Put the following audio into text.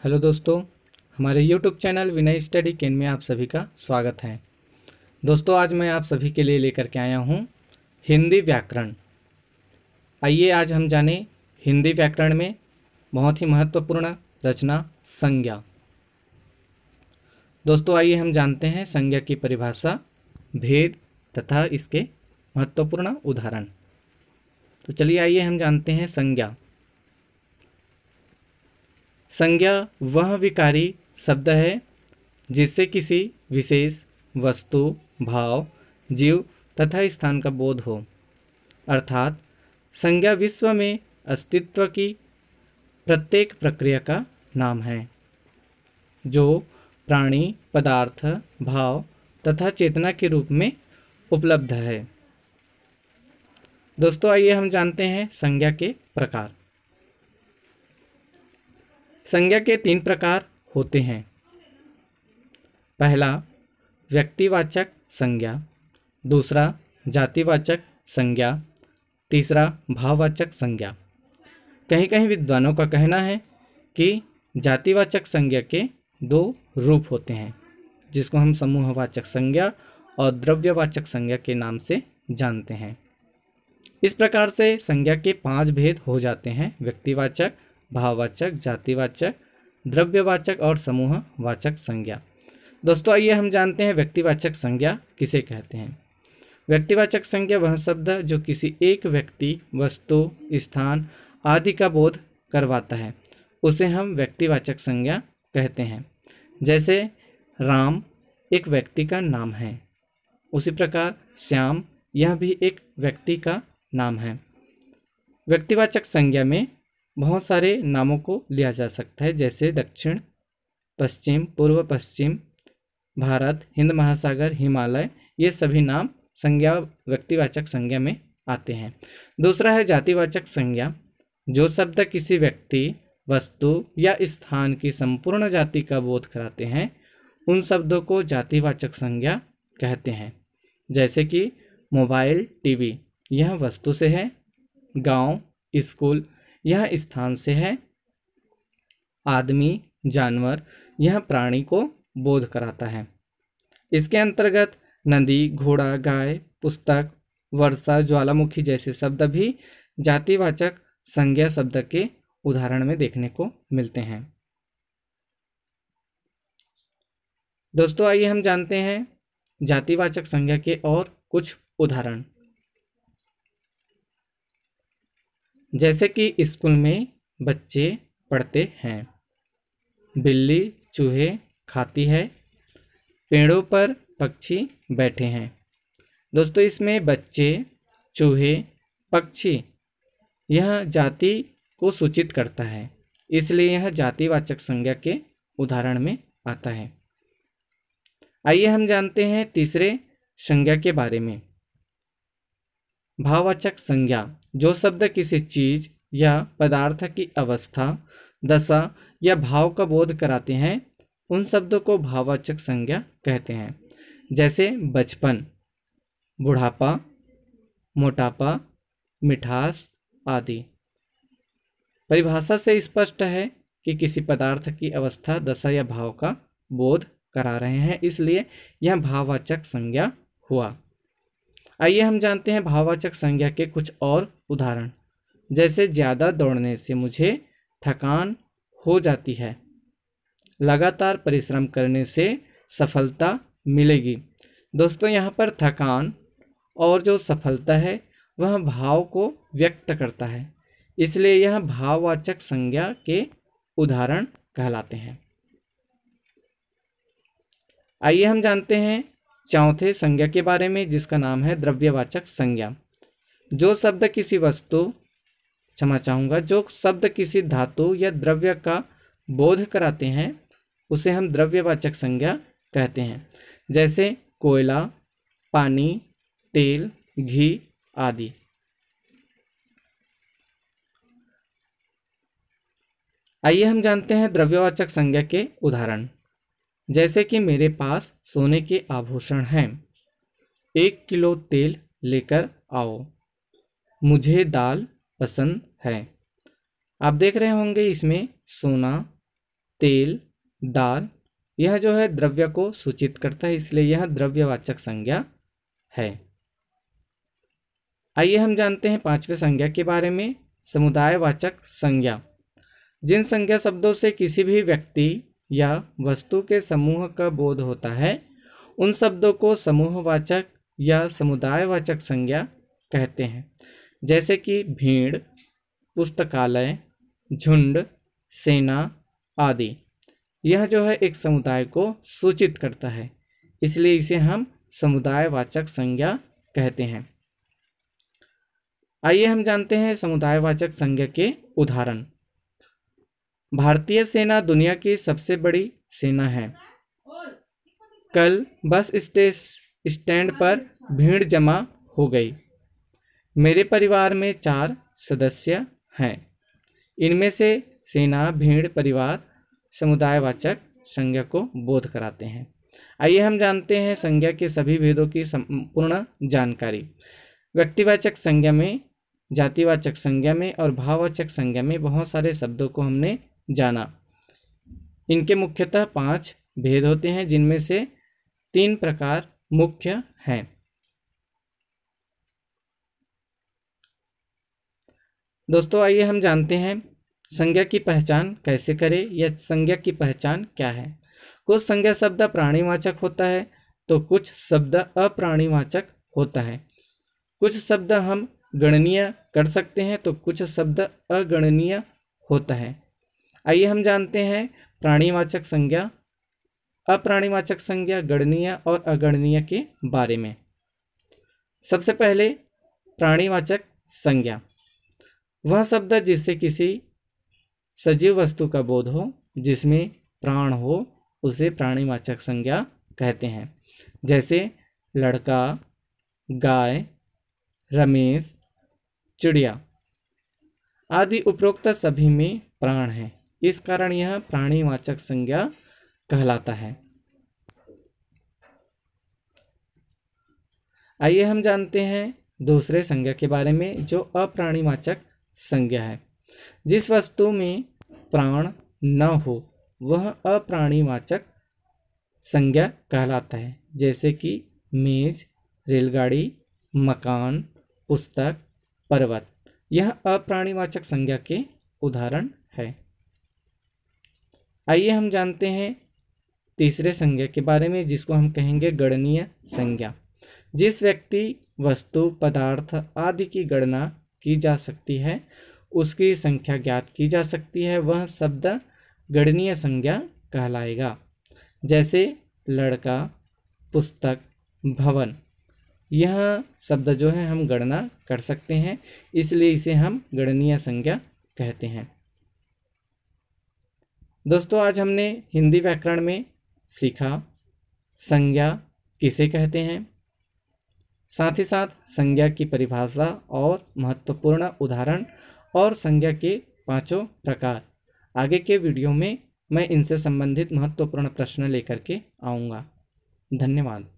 Hello दोस्तों, हमारे YouTube channel विनय study केन में आप सभी का स्वागत है। दोस्तों, आज मैं आप सभी के लिए लेकर के आया हूँ हिंदी व्याकरण। आइए आज हम जाने हिंदी व्याकरण में बहुत ही महत्वपूर्ण रचना संज्ञा। दोस्तों, आइए हम जानते हैं संज्ञा की परिभाषा, भेद तथा इसके महत्वपूर्ण उदाहरण। तो चलिए आइए हम जानते हैं संज्ञा। संज्ञा वह विकारी शब्द है जिससे किसी विशेष वस्तु, भाव, जीव तथा स्थान का बोध हो। अर्थात संज्ञा विश्व में अस्तित्व की प्रत्येक प्रक्रिया का नाम है जो प्राणी, पदार्थ, भाव तथा चेतना के रूप में उपलब्ध है। दोस्तों, आइए हम जानते हैं संज्ञा के प्रकार। संज्ञा के 3 प्रकार होते हैं। पहला व्यक्तिवाचक संज्ञा, दूसरा जातिवाचक संज्ञा, तीसरा भाववाचक संज्ञा। कहीं कहीं विद्वानों का कहना है कि जातिवाचक संज्ञा के 2 रूप होते हैं, जिसको हम समूहवाचक संज्ञा और द्रव्यवाचक संज्ञा के नाम से जानते हैं। इस प्रकार से संज्ञा के 5 भेद हो जाते हैं: व्यक्तिवाचक, भाववाचक, जातिवाचक, द्रव्यवाचक और समूहवाचक संज्ञा। दोस्तों, आइए हम जानते हैं व्यक्तिवाचक संज्ञा किसे कहते हैं। व्यक्तिवाचक संज्ञा वह शब्द है जो किसी एक व्यक्ति, वस्तु, स्थान आदि का बोध करवाता है, उसे हम व्यक्तिवाचक संज्ञा कहते हैं। जैसे राम एक व्यक्ति का नाम है, उसी प्रकार श्याम यह भी एक व्यक्ति का नाम है। व्यक्तिवाचक संज्ञा में बहुत सारे नामों को लिया जा सकता है, जैसे दक्षिण, पश्चिम, पूर्व पश्चिम, भारत, हिंद महासागर, हिमालय, ये सभी नाम संज्ञा व्यक्तिवाचक संज्ञा में आते हैं। दूसरा है जातिवाचक संज्ञा। जो शब्द किसी व्यक्ति, वस्तु या स्थान की संपूर्ण जाति का बोध कराते हैं, उन शब्दों को जातिवाचक संज्ञा कहते हैं। जैसे कि मोबाइल, टीवी यह वस्तु से है, गांव, स्कूल यह स्थान से है, आदमी, जानवर यह प्राणी को बोध कराता है। इसके अंतर्गत नदी, घोड़ा, गाय, पुस्तक, वर्षा, ज्वालामुखी जैसे शब्द भी जातिवाचक संज्ञा शब्द के उदाहरण में देखने को मिलते हैं। दोस्तों, आइए हम जानते हैं जातिवाचक संज्ञा के और कुछ उदाहरण। जैसे कि स्कूल में बच्चे पढ़ते हैं, बिल्ली चूहे खाती है, पेड़ों पर पक्षी बैठे हैं। दोस्तों, इसमें बच्चे, चूहे, पक्षी यह जाति को सूचित करता है, इसलिए यह जातिवाचक संज्ञा के उदाहरण में आता है। आइए हम जानते हैं तीसरे संज्ञा के बारे में। भाववाचक संज्ञा। जो शब्द किसी चीज या पदार्थ की अवस्था, दशा या भाव का बोध कराते हैं, उन शब्दों को भाववाचक संज्ञा कहते हैं। जैसे बचपन, बुढ़ापा, मोटापा, मिठास आदि। परिभाषा से स्पष्ट है कि किसी पदार्थ की अवस्था, दशा या भाव का बोध करा रहे हैं, इसलिए यह भाववाचक संज्ञा हुआ। आइए हम जानते हैं भाववाचक संज्ञा के कुछ और उदाहरण। जैसे ज़्यादा दौड़ने से मुझे थकान हो जाती है, लगातार परिश्रम करने से सफलता मिलेगी। दोस्तों, यहाँ पर थकान और जो सफलता है वह भाव को व्यक्त करता है, इसलिए यह भाववाचक संज्ञा के उदाहरण कहलाते हैं। आइए हम जानते हैं चौथे संज्ञा के बारे में, जिसका नाम है द्रव्यवाचक संज्ञा। जो शब्द किसी वस्तु, जो शब्द किसी धातु या द्रव्य का बोध कराते हैं, उसे हम द्रव्यवाचक संज्ञा कहते हैं। जैसे कोयला, पानी, तेल, घी आदि। आइए हम जानते हैं द्रव्यवाचक संज्ञा के उदाहरण। जैसे कि मेरे पास सोने के आभूषण हैं, 1 किलो तेल लेकर आओ, मुझे दाल पसंद है। आप देख रहे होंगे इसमें सोना, तेल, दाल, यह जो है द्रव्य को सूचित करता है, इसलिए यह द्रव्यवाचक संज्ञा है। आइए हम जानते हैं पांचवें संज्ञा के बारे में, समुदायवाचक संज्ञा। जिन संज्ञा शब्दों से किसी भी व्यक्ति या वस्तु के समूह का बोध होता है, उन शब्दों को समूहवाचक या समुदायवाचक संज्ञा कहते हैं। जैसे कि भीड़, पुस्तकालय, झुंड, सेना आदि। यह जो है एक समुदाय को सूचित करता है, इसलिए इसे हम समुदायवाचक संज्ञा कहते हैं। आइए हम जानते हैं समुदायवाचक संज्ञा के उदाहरण। भारतीय सेना दुनिया की सबसे बड़ी सेना है। कल बस स्टैंड पर भीड़ जमा हो गई। मेरे परिवार में 4 सदस्य हैं। इनमें से सेना, भीड़, परिवार समुदायवाचक संज्ञा को बोध कराते हैं। आइए हम जानते हैं संज्ञा के सभी भेदों की संपूर्ण जानकारी। व्यक्तिवाचक संज्ञा में, जातिवाचक संज्ञा में और भाववाचक संज्ञा में बहुत सारे शब्दों को हमने जाना। इनके मुख्यतः 5 भेद होते हैं, जिनमें से 3 प्रकार मुख्य हैं। दोस्तों आइए हम जानते हैं संज्ञा की पहचान कैसे करें या संज्ञा की पहचान क्या है। कुछ संज्ञा शब्द प्राणीवाचक होता है तो कुछ शब्द अप्राणीवाचक होता है। कुछ शब्द हम गणनीय कर सकते हैं तो कुछ शब्द अगणनीय होता है। आइए हम जानते हैं प्राणीवाचक संज्ञा, अप्राणीवाचक संज्ञा, गणनीय और अगणनीय के बारे में। सबसे पहले प्राणीवाचक संज्ञा, वह शब्द जिससे किसी सजीव वस्तु का बोध हो, जिसमें प्राण हो, उसे प्राणीवाचक संज्ञा कहते हैं। जैसे लड़का, गाय, रमेश, चिड़िया आदि उपरोक्त सभी में प्राण है, इस कारण यह प्राणीवाचक संज्ञा कहलाता है। आइए हम जानते हैं दूसरे संज्ञा के बारे में, जो अप्राणीवाचक संज्ञा है। जिस वस्तु में प्राण न हो वह अप्राणीवाचक संज्ञा कहलाता है। जैसे कि मेज, रेलगाड़ी, मकान, पुस्तक, पर्वत, यह अप्राणीवाचक संज्ञा के उदाहरण है। आइए हम जानते हैं तीसरे संज्ञा के बारे में, जिसको हम कहेंगे गणनीय संज्ञा। जिस व्यक्ति, वस्तु, पदार्थ आदि की गणना की जा सकती है, उसकी संख्या ज्ञात की जा सकती है, वह शब्द गणनीय संज्ञा कहलाएगा। जैसे लड़का, पुस्तक, भवन, यह शब्द जो है हम गणना कर सकते हैं, इसलिए इसे हम गणनीय संज्ञा कहते हैं। दोस्तों आज हमने हिंदी व्याकरण में सीखा संज्ञा किसे कहते हैं, साथ ही साथ संज्ञा की परिभाषा और महत्वपूर्ण उदाहरण और संज्ञा के 5 प्रकार। आगे के वीडियो में मैं इनसे संबंधित महत्वपूर्ण प्रश्न लेकर के आऊँगा। धन्यवाद।